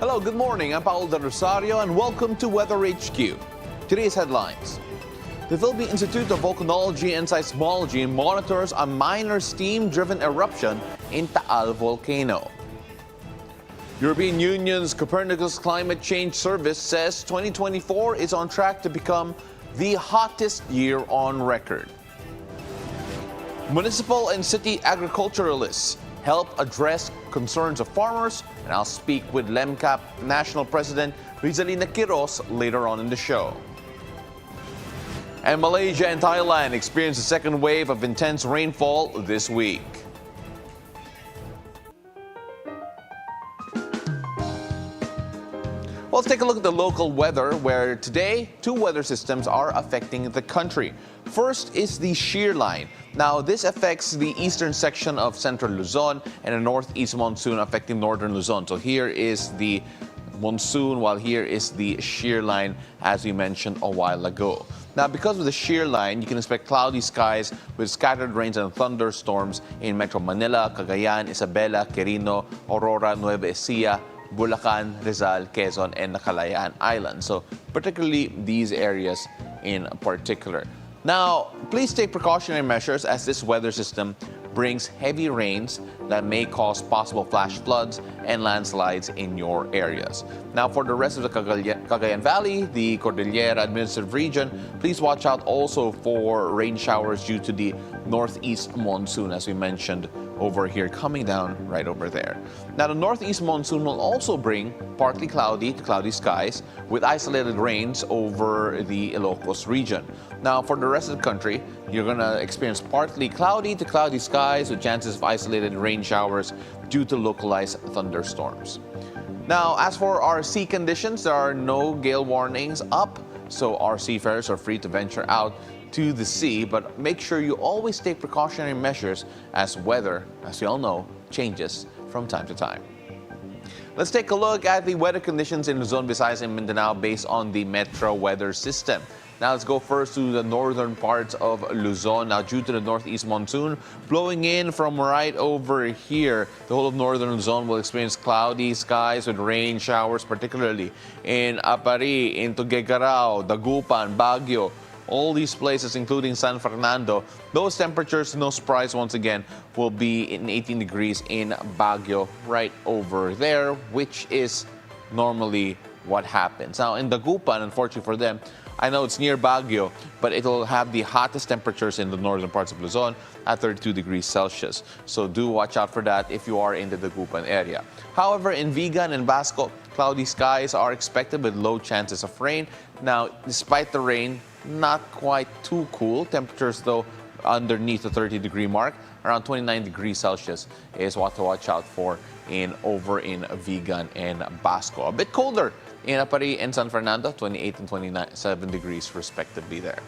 Hello, good morning. I'm Paolo del Rosario and welcome to WeatherHQ. Today's headlines. The Philippine Institute of Volcanology and Seismology monitors a minor steam-driven eruption in Taal volcano. European Union's Copernicus Climate Change Service says 2024 is on track to become the hottest year on record. Municipal and city agriculturists help address concerns of farmers, and I'll speak with LEMCAP National President Rizalina Quiros later on in the show. And Malaysia and Thailand experience a second wave of intense rainfall this week. Well, let's take a look at the local weather, where today two weather systems are affecting the country. First is the shear line. Now, this affects the eastern section of central Luzon and a northeast monsoon affecting northern Luzon. So here is the monsoon, while here is the shear line, as we mentioned a while ago. Now, because of the shear line, you can expect cloudy skies with scattered rains and thunderstorms in Metro Manila, Cagayan, Isabela, Quirino, Aurora, Nueva Ecija, Bulacan, Rizal, Quezon, and the Kalayaan Islands. So particularly these areas in particular. Now, please take precautionary measures as this weather system brings heavy rains that may cause possible flash floods and landslides in your areas. Now, for the rest of the Cagayan Valley, the Cordillera Administrative Region, please watch out also for rain showers due to the northeast monsoon, as we mentioned over here, coming down right over there. Now, the northeast monsoon will also bring partly cloudy to cloudy skies with isolated rains over the Ilocos region. Now, for the rest of the country, you're going to experience partly cloudy to cloudy skies with chances of isolated rain showers due to localized thunderstorms. Now, as for our sea conditions, there are no gale warnings up, so our seafarers are free to venture out to the sea, but make sure you always take precautionary measures as weather, as we all know, changes from time to time. Let's take a look at the weather conditions in Luzon, Visayas, and Mindanao based on the Metro Weather System. Now, let's go first to the northern parts of Luzon. Now, due to the northeast monsoon blowing in from right over here, the whole of northern Luzon will experience cloudy skies with rain showers, particularly in Apari, in Tuguegarao, Dagupan, Baguio. All these places, including San Fernando, those temperatures, no surprise once again, will be in 18 degrees in Baguio right over there, which is normally what happens. Now, in Dagupan, unfortunately for them, I know it's near Baguio, but it will have the hottest temperatures in the northern parts of Luzon at 32 degrees Celsius. So do watch out for that if you are in the Dagupan area. However, in Vigan and Basco, cloudy skies are expected with low chances of rain. Now, despite the rain, not quite too cool. Temperatures, though, underneath the 30-degree mark, around 29 degrees Celsius is what to watch out for over in Vigan and Basco. A bit colder in Apari and San Fernando, 28 and 27 degrees respectively there.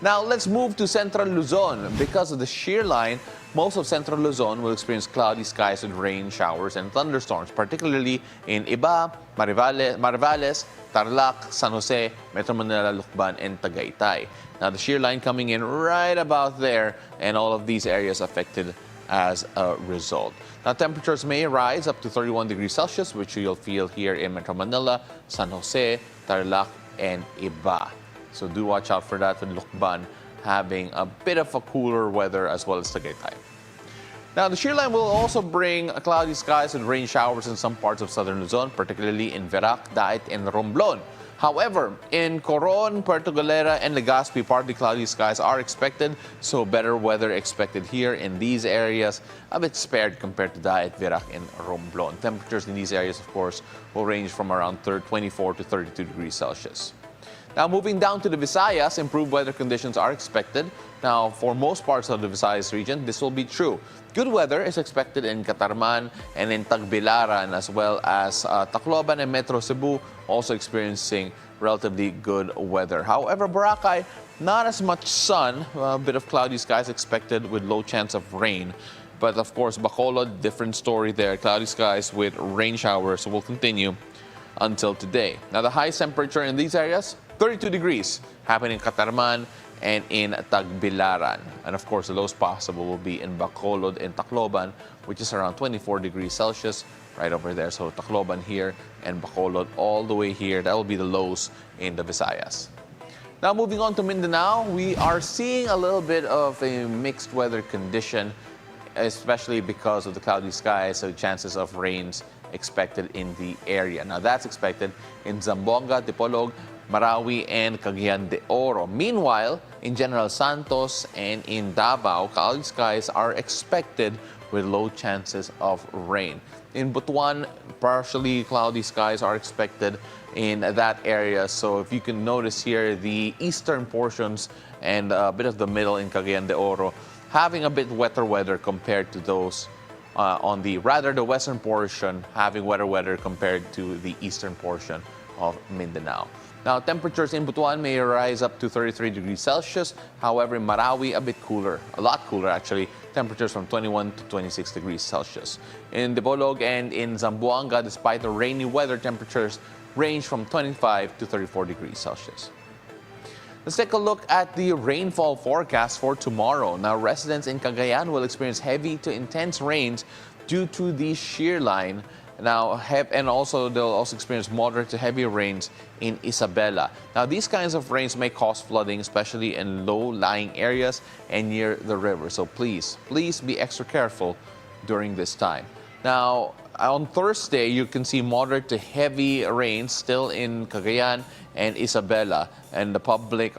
Now, let's move to central Luzon. Because of the shear line, most of central Luzon will experience cloudy skies with rain showers and thunderstorms, particularly in Iba, Mariveles, Tarlac, San Jose, Metro Manila, Lucban, and Tagaytay. Now, the shear line coming in right about there, and all of these areas affected as a result. Now, temperatures may rise up to 31 degrees Celsius, which you'll feel here in Metro Manila, San Jose, Tarlac, and Iba. So do watch out for that with Lucban having a bit of a cooler weather as well as Tagaytay. Now, the shear line will also bring cloudy skies and rain showers in some parts of southern Luzon, particularly in Verac, Daet, and Romblon. However, in Coron, Puerto Galera, and Legazpi, partly cloudy skies are expected, so better weather expected here in these areas, a bit spared compared to Daet, Verac, and Romblon. Temperatures in these areas, of course, will range from around 24 to 32 degrees Celsius. Now, moving down to the Visayas, improved weather conditions are expected. Now, for most parts of the Visayas region, this will be true. Good weather is expected in Catarman and in Tagbilaran, as well as Tacloban and Metro Cebu, also experiencing relatively good weather. However, Boracay, not as much sun, a bit of cloudy skies expected with low chance of rain. But of course, Bacolod, different story there. Cloudy skies with rain showers will continue until today. Now, the highest temperature in these areas, 32 degrees, happening in Catarman and in Tagbilaran. And of course, the lowest possible will be in Bacolod and Tacloban, which is around 24 degrees Celsius right over there. So Tacloban here and Bacolod all the way here. That will be the lows in the Visayas. Now moving on to Mindanao, we are seeing a little bit of a mixed weather condition, especially because of the cloudy skies, so chances of rains expected in the area. Now that's expected in Zamboanga, Dipolog, Marawi, and Cagayan de Oro. Meanwhile, in General Santos and in Davao, cloudy skies are expected with low chances of rain. In Butuan, partially cloudy skies are expected in that area. So if you can notice here, the eastern portions and a bit of the middle in Cagayan de Oro having a bit wetter weather compared to those the western portion having wetter weather compared to the eastern portion of Mindanao. Now, temperatures in Butuan may rise up to 33 degrees Celsius. However, in Marawi, a bit cooler, a lot cooler actually. Temperatures from 21 to 26 degrees Celsius. In Dipolog and in Zamboanga, despite the rainy weather, temperatures range from 25 to 34 degrees Celsius. Let's take a look at the rainfall forecast for tomorrow. Now, residents in Cagayan will experience heavy to intense rains due to the shear line. Now, they'll also experience moderate to heavy rains in Isabela. Now, these kinds of rains may cause flooding, especially in low-lying areas and near the river. So please be extra careful during this time. Now, on Thursday, you can see moderate to heavy rains still in Cagayan and Isabela, and the public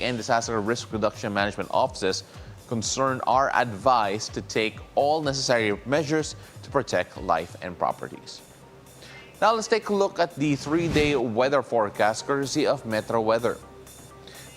and disaster risk reduction management offices concerned are advised to take all necessary measures to protect life and properties. Now let's take a look at the 3-day weather forecast courtesy of Metro Weather.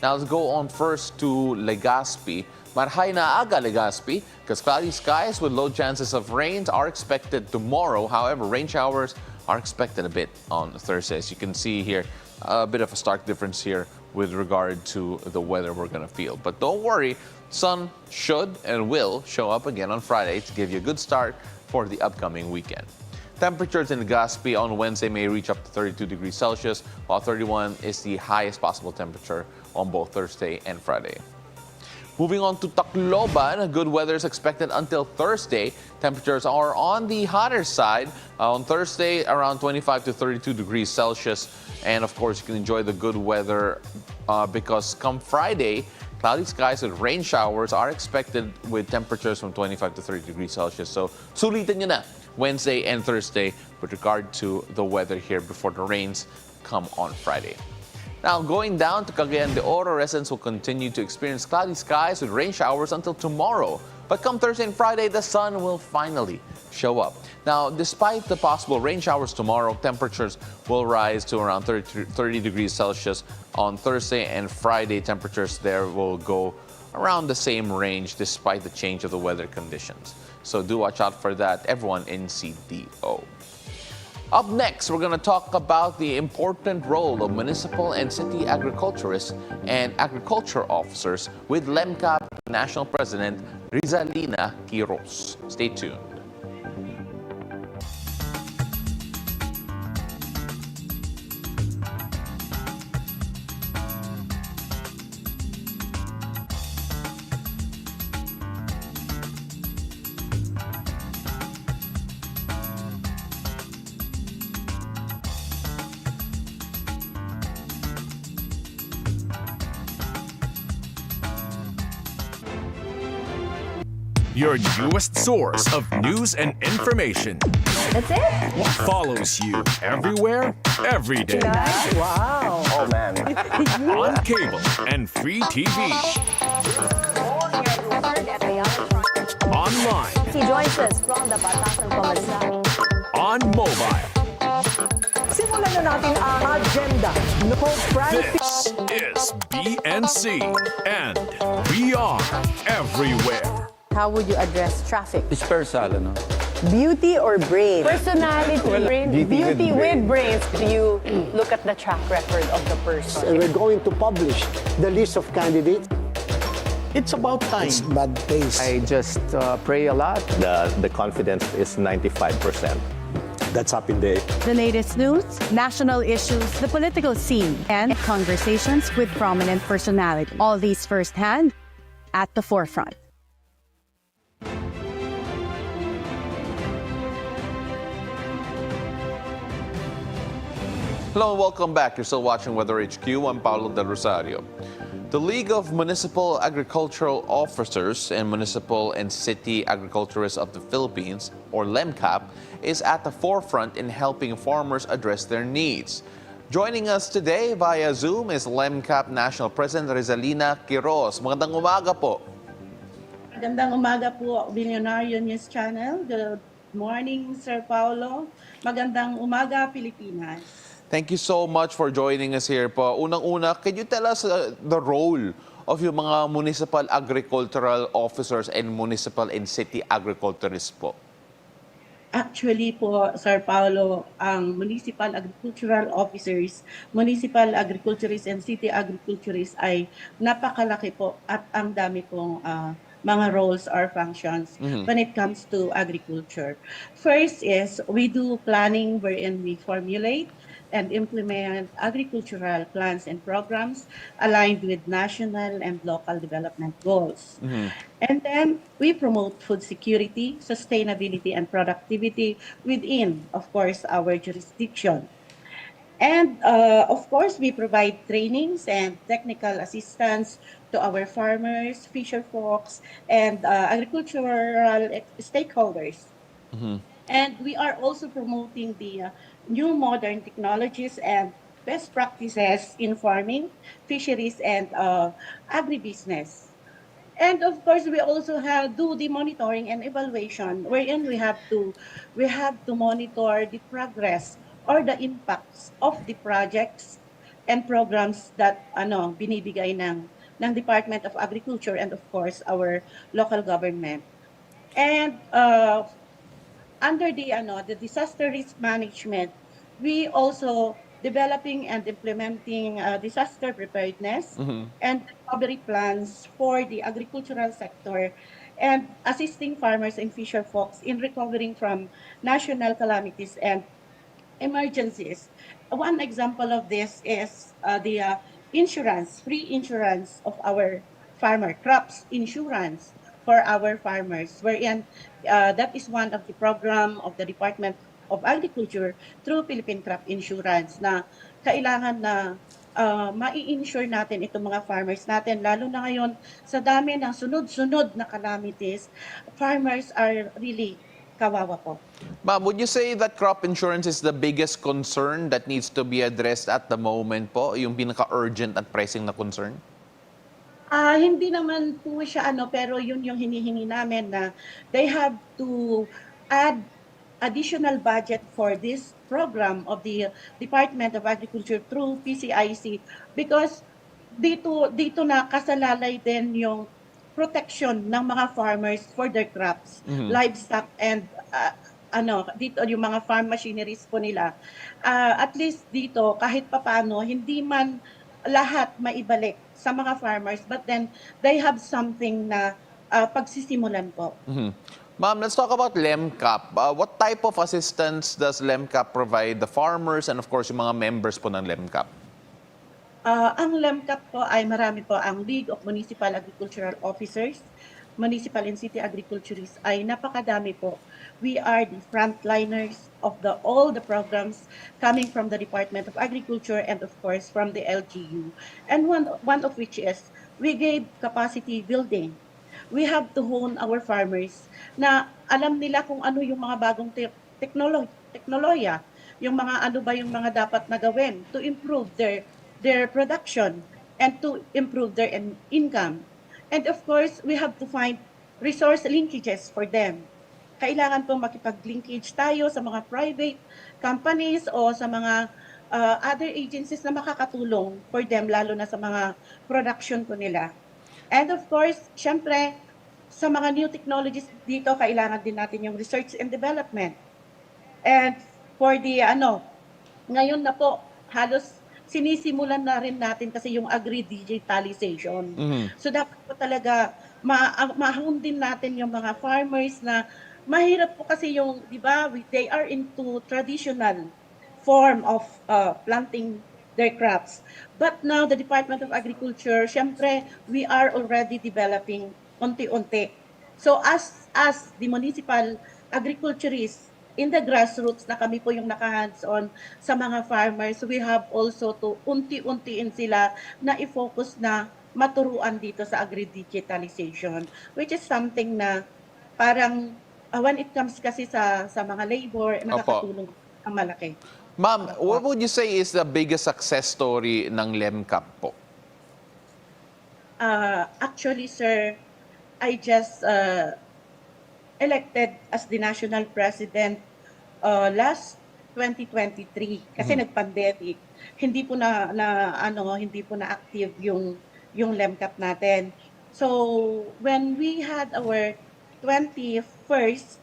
Now let's go on first to Legazpi. Marhay na aga Legazpi, because cloudy skies with low chances of rains are expected tomorrow. However, rain showers are expected a bit on Thursday. As you can see here, a bit of a stark difference here with regard to the weather we're going to feel. But don't worry, sun should and will show up again on Friday to give you a good start for the upcoming weekend. Temperatures in Legazpi on Wednesday may reach up to 32 degrees Celsius, while 31 is the highest possible temperature on both Thursday and Friday. Moving on to Tacloban, good weather is expected until Thursday. Temperatures are on the hotter side. On Thursday, around 25 to 32 degrees Celsius. And of course, you can enjoy the good weather because come Friday, cloudy skies with rain showers are expected with temperatures from 25 to 30 degrees Celsius. So, sulitin nyo na Wednesday and Thursday with regard to the weather here before the rains come on Friday. Now, going down to Cagayan de Oro, residents will continue to experience cloudy skies with rain showers until tomorrow. But come Thursday and Friday, the sun will finally show up. Now, despite the possible rain showers tomorrow, temperatures will rise to around 30 degrees Celsius on Thursday, and Friday temperatures there will go around the same range despite the change of the weather conditions. So do watch out for that, everyone in CDO. Up next, we're going to talk about the important role of municipal and city agriculturists and agriculture officers with LEMCAP National President Rizalina Quiros. Stay tuned. Your newest source of news and information. That's it? Follows you everywhere, every day. Guys, wow. Oh, man. On cable and free TV. Online. He joins us from the Batasan Commissary. On mobile. Simulan na natin ang agenda. No privacy. This is BNC, and we are everywhere. How would you address traffic? Dispersal, ano? Beauty or brain? Personality, beauty with brains. Do you look at the track record of the person? We're going to publish the list of candidates. It's about time. It's bad taste. I just pray a lot. The confidence is 95%. that's up in the air. The latest news, national issues, the political scene, and conversations with prominent personalities. All these firsthand at the forefront. Hello and welcome back. You're still watching WeatherHQ. I'm Paolo del Rosario. The League of Municipal Agricultural Officers and Municipal and City Agriculturists of the Philippines, or LEMCAP, is at the forefront in helping farmers address their needs. Joining us today via Zoom is LEMCAP National President Rizalina Quiroz. Magandang umaga po. Magandang umaga po, Bilyonaryo News Channel. Good morning, Sir Paolo. Magandang umaga, Pilipinas. Thank you so much for joining us here po. Unang-una, can you tell us the role of yung mga municipal agricultural officers and municipal and city agriculturists po? Actually po, Sir Paolo, ang municipal agricultural officers, municipal agriculturists and city agriculturists ay napakalaki po at ang dami pong mga roles or functions when it comes to agriculture. First is we do planning wherein we formulate and implement agricultural plans and programs aligned with national and local development goals. And then we promote food security, sustainability, and productivity within, of course, our jurisdiction. And of course, we provide trainings and technical assistance to our farmers, fisher folks, and agricultural stakeholders. And we are also promoting the new modern technologies and best practices in farming, fisheries, and agribusiness. And of course, we also do the monitoring and evaluation, wherein we have to monitor the progress or the impacts of the projects and programs that binibigay ng Department of Agriculture and of course our local government. And under the disaster risk management, we also developing and implementing disaster preparedness and recovery plans for the agricultural sector and assisting farmers and fisher folks in recovering from national calamities and emergencies. One example of this is the free insurance of our crops insurance for our farmers, wherein that is one of the program of the Department of Agriculture through Philippine Crop Insurance na kailangan na mai-insure natin itong mga farmers natin, lalo na ngayon sa dami ng sunod-sunod na calamities, farmers are really kawawa po. Ma'am, would you say that crop insurance is the biggest concern that needs to be addressed at the moment po? Yung pinaka-urgent at pressing na concern? Hindi naman po siya pero yun yung hinihingi namin na they have to add additional budget for this program of the Department of Agriculture through PCIC because dito na kasalalay din yung protection ng mga farmers for their crops, livestock and dito yung mga farm machineries po nila. At least dito kahit papaano hindi man lahat maibalik sa mga farmers, but then they have something na pagsisimulan po. Ma'am, let's talk about LEMCAP. What type of assistance does LEMCAP provide the farmers and of course yung mga members po ng LEMCAP? Ang LEMCAP po ay marami po. Ang League of Municipal Agricultural Officers, Municipal and City Agriculturists ay napakadami po. We are the frontliners of all the programs coming from the Department of Agriculture and of course from the LGU. And one of which is we gave capacity building. We have to hone our farmers na alam nila kung ano yung mga bagong teknolohiya, yung mga ano ba yung mga dapat na gawin to improve their production and to improve their income. And of course, we have to find resource linkages for them. Kailangan po makipag-linkage tayo sa mga private companies o sa mga other agencies na makakatulong for them, lalo na sa mga production po nila. And of course, syempre, sa mga new technologies dito, kailangan din natin yung research and development. And for the ngayon na po, halos sinisimulan na rin natin kasi yung agri-digitalization. So dapat po talaga ma-hone din natin yung mga farmers na mahirap po kasi yung, di ba, they are into traditional form of planting their crops. But now, the Department of Agriculture, syempre, we are already developing unti-unti. So as the municipal agriculturists in the grassroots na kami po yung naka-hands-on sa mga farmers, we have also to unti-untiin sila na i-focus na maturuan dito sa agri-digitalization, which is something na parang when it comes kasi sa mga labor, nakakatulong ang malaki. Ma'am, what would you say is the biggest success story ng LEMCAP po? Actually, sir, I just elected as the national president last 2023 kasi nag-pandemic. Hindi po hindi po na active yung LEMCAP natin. So, when we had our 21st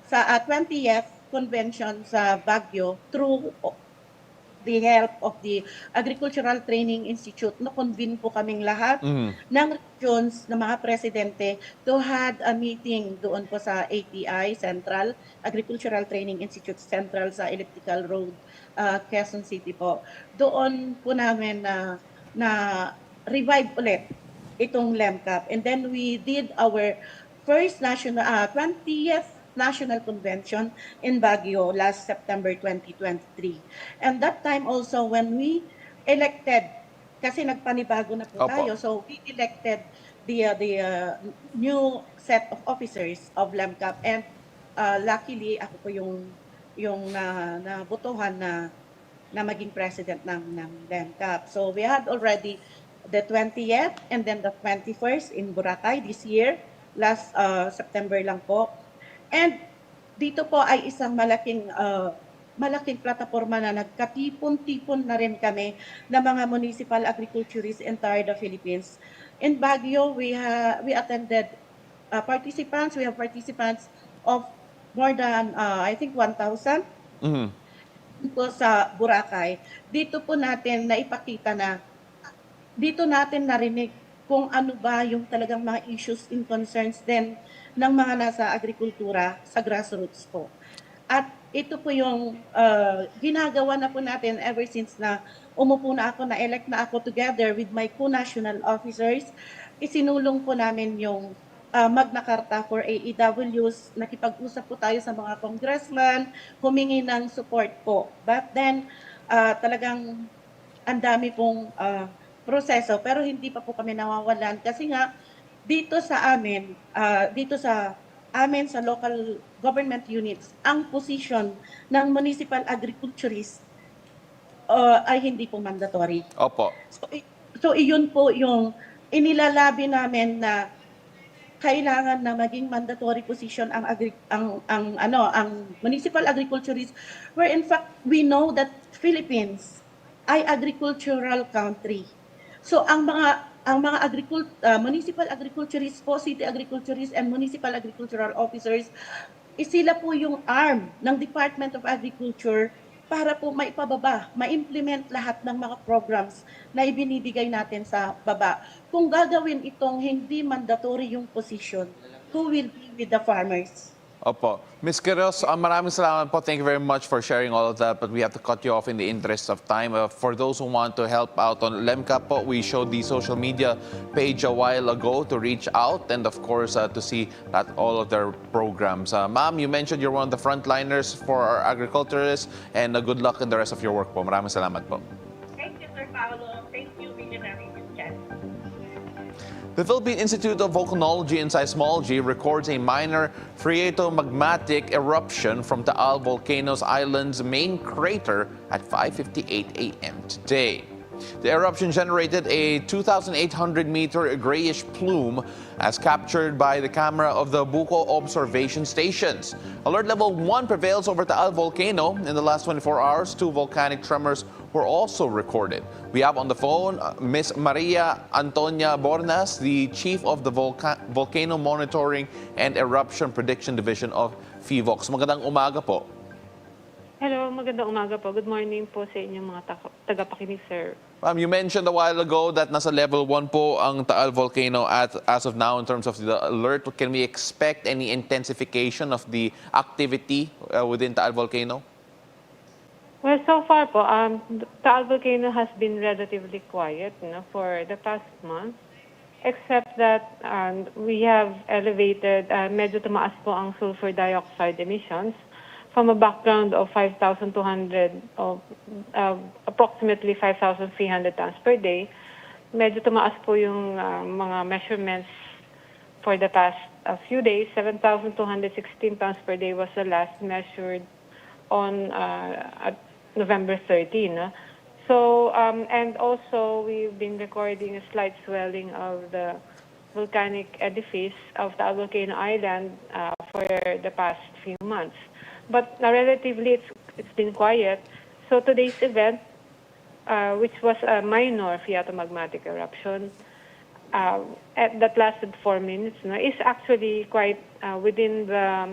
sa 20th convention sa Baguio through the help of the Agricultural Training Institute, na-convene po kaming lahat ng regions ng mga presidente to had a meeting doon po sa ATI Central, Agricultural Training Institute Central sa Elliptical Road, Quezon City po. Doon po namin na revive ulit itong LEMCAP. And then we did our first 20th National Convention in Baguio last September 2023. And that time also when we elected, kasi nagpanibago na po tayo, so we elected the new set of officers of LEMCAP, and luckily ako po yung nabotohan na maging president ng LEMCAP. So we had already the 20th and then the 21st in Boracay this year, last September lang po. And dito po ay isang malaking plataforma na nagkatipon-tipon na rin kami na mga municipal agriculturists entire the Philippines. In Baguio, we attended participants. We have participants of more than, I think, 1,000. Po sa Boracay. Dito po natin naipakita na, dito natin narinig kung ano ba yung talagang mga issues and concerns din ng mga nasa agrikultura sa grassroots po. At ito po yung ginagawa na po natin ever since na umupo na ako, na-elect na ako together with my co-national officers. Isinulong po namin yung Magna Carta for AEWs. Nakipag-usap po tayo sa mga congressman, humingi ng support po. But then, talagang ang dami pong proseso, pero hindi pa po kami nawawalan kasi nga dito sa amin sa local government units, ang position ng municipal agriculturist ay hindi po mandatory. Opo. So iyon po yung inilalabi namin na kailangan na maging mandatory position ang municipal agriculturist, where in fact we know that Philippines ay agricultural country. So ang mga municipal agriculturists po, city agriculturists and municipal agricultural officers, sila po yung arm ng Department of Agriculture para po maipababa, ma-implement lahat ng mga programs na ibinibigay natin sa baba. Kung gagawin itong hindi mandatory yung position, who will be with the farmers? Opo. Ms. Quiroz, maraming salamat po. Thank you very much for sharing all of that, but we have to cut you off in the interest of time. For those who want to help out on LEMCAP po, we showed the social media page a while ago to reach out and of course to see that all of their programs. Ma'am, you mentioned you're one of the frontliners for our agriculturists, and good luck in the rest of your work po. Maraming salamat po. Thank you, Sir Paolo. Thank you, Bilyonaryo. The Philippine Institute of Volcanology and Seismology records a minor phreatomagmatic eruption from Taal volcano's island's main crater at 5:58 a.m. today. The eruption generated a 2,800-meter grayish plume as captured by the camera of the Buko observation stations. Alert level 1 prevails over Taal volcano. In the last 24 hours, 2 volcanic tremors were also recorded. We have on the phone Ms. Maria Antonia Bornas, the Chief of the Volcano Monitoring and Eruption Prediction Division of FIVOX. Magandang umaga po. Hello, magandang umaga po. Good morning po sa inyong mga tagapakinig, sir. You mentioned a while ago that nasa level 1 po ang Taal volcano as of now in terms of the alert. Can we expect any intensification of the activity within Taal volcano? Well, so far po, Taal volcano has been relatively quiet for the past month, except that we have elevated, medyo tumaas po ang sulfur dioxide emissions from a background of 5,200, of approximately 5,300 tons per day. Medyo tumaas po yung mga measurements for the past few days. 7,216 tons per day was the last measured on at November 13. So, and also we've been recording a slight swelling of the volcanic edifice of Taal Volcano Island for the past few months. But relatively, it's been quiet. So today's event, which was a minor phreatomagmatic eruption that lasted 4 minutes, is actually quite within the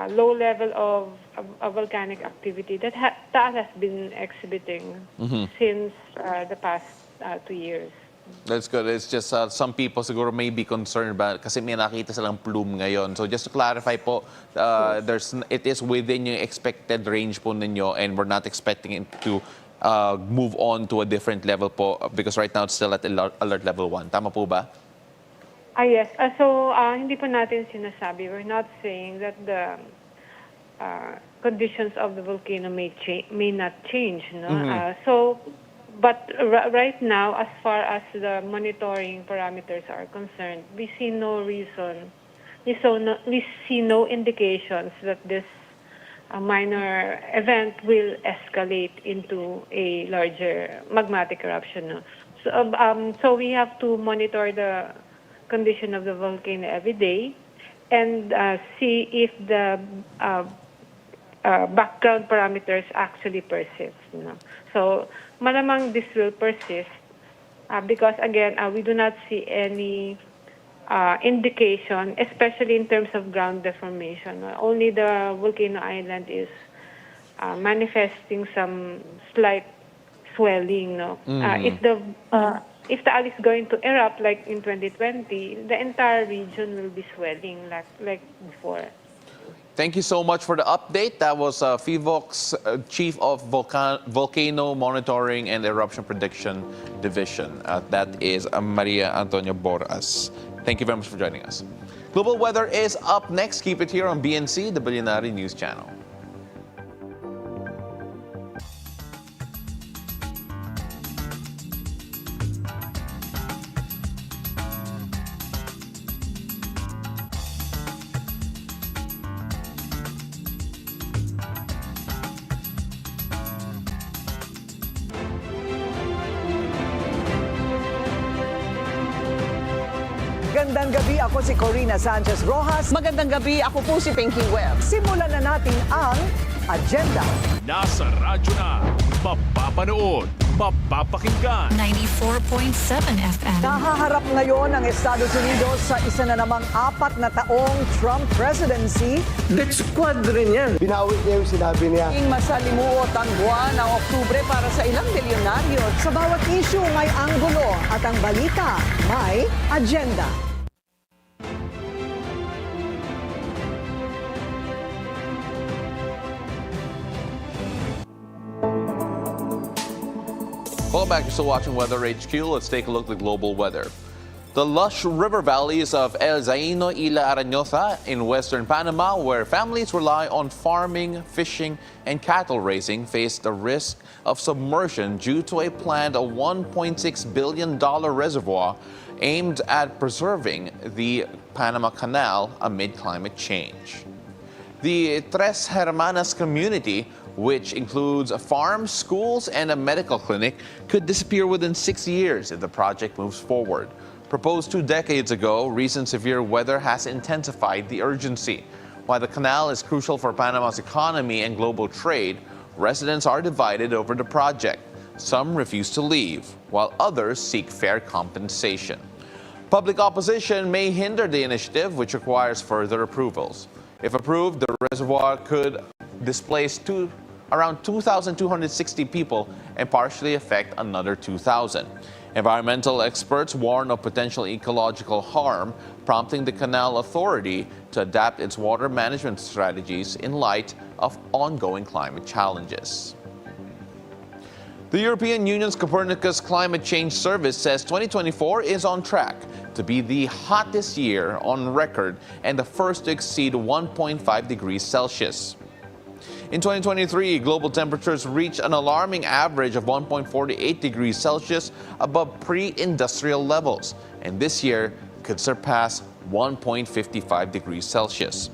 low level of volcanic activity that Taal has been exhibiting since the past 2 years. That's good. It's just some people siguro may be concerned about kasi may nakita silang plume ngayon. So just to clarify po, it is within yung expected range po ninyo and we're not expecting it to move on to a different level po because right now it's still at alert level 1. Tama po ba? Yes. So hindi po natin sinasabi. We're not saying that the conditions of the volcano may not change. No? But right now, as far as the monitoring parameters are concerned, we see no reason, we see no indications that this minor event will escalate into a larger magmatic eruption. So we have to monitor the condition of the volcano every day and see if the background parameters actually persist. So malamang this will persist because again we do not see any indication, especially in terms of ground deformation. Only the volcano island is manifesting some slight swelling. If Taal is going to erupt like in 2020, the entire region will be swelling like before. Thank you so much for the update. That was FIVOC's Chief of Volcano Monitoring and Eruption Prediction Division. That is Maria Antonia Boras. Thank you very much for joining us. Global weather is up next. Keep it here on BNC, the Bilyonaryo News Channel. Magandang gabi, ako si Corina Sanchez Rojas. Magandang gabi, ako po si Pinky Webb. Simulan na natin ang agenda. Nasa radyo na, mapapanood, mapapakinggan. 94.7 FM. Nahaharap ngayon ang Estados Unidos sa isa na namang 4 na taong Trump presidency. Death squad rin yan. Binawi niya yung sinabi niya. Ing masalimuot ang buwan ng Oktubre para sa ilang bilyonaryo. Sa bawat issue may anggulo at ang balita may agenda. Welcome back. You're still watching WeatherHQ. Let's take a look at the global weather. The lush river valleys of El Zaino y La Arañosa in western Panama, where families rely on farming, fishing, and cattle raising, face the risk of submersion due to a planned $1.6 billion reservoir aimed at preserving the Panama Canal amid climate change. The Tres Hermanas community, which includes farms, schools, and a medical clinic, could disappear within 6 years if the project moves forward. Proposed 2 decades ago, recent severe weather has intensified the urgency. While the canal is crucial for Panama's economy and global trade, residents are divided over the project. Some refuse to leave, while others seek fair compensation. Public opposition may hinder the initiative, which requires further approvals. If approved, the reservoir could displace around 2,260 people and partially affect another 2,000. Environmental experts warn of potential ecological harm, prompting the Canal Authority to adapt its water management strategies in light of ongoing climate challenges. The European Union's Copernicus Climate Change Service says 2024 is on track to be the hottest year on record and the first to exceed 1.5 degrees Celsius. In 2023, global temperatures reached an alarming average of 1.48 degrees Celsius above pre-industrial levels, and this year could surpass 1.55 degrees Celsius.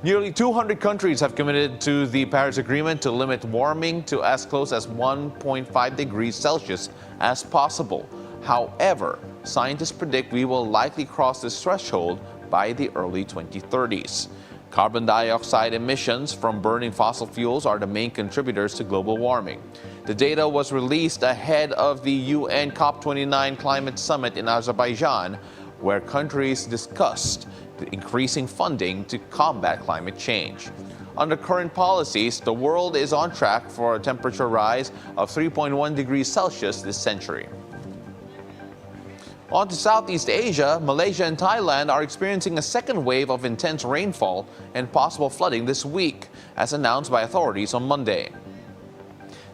Nearly 200 countries have committed to the Paris Agreement to limit warming to as close as 1.5 degrees Celsius as possible. However, scientists predict we will likely cross this threshold by the early 2030s. Carbon dioxide emissions from burning fossil fuels are the main contributors to global warming. The data was released ahead of the UN COP29 climate summit in Azerbaijan, where countries discussed the increasing funding to combat climate change. Under current policies, the world is on track for a temperature rise of 3.1 degrees Celsius this century. On to Southeast Asia, Malaysia and Thailand are experiencing a second wave of intense rainfall and possible flooding this week, as announced by authorities on Monday.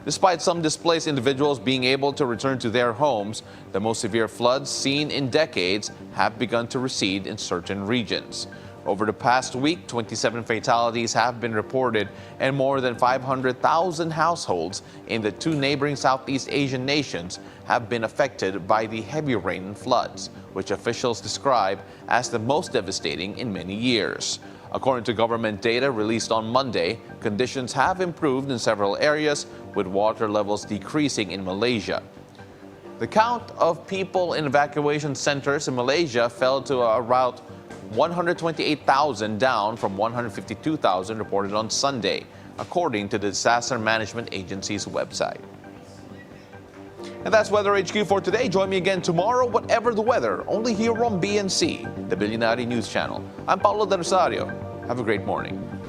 Despite some displaced individuals being able to return to their homes, the most severe floods seen in decades have begun to recede in certain regions. Over the past week, 27 fatalities have been reported, and more than 500,000 households in the two neighboring Southeast Asian nations have been affected by the heavy rain and floods, which officials describe as the most devastating in many years. According to government data released on Monday, conditions have improved in several areas, with water levels decreasing in Malaysia. The count of people in evacuation centers in Malaysia fell to around 128,000, down from 152,000 reported on Sunday, according to the Disaster Management Agency's website. And that's WeatherHQ for today. Join me again tomorrow, whatever the weather, only here on BNC, the Bilyonaryo News Channel. I'm Paolo del Rosario. Have a great morning.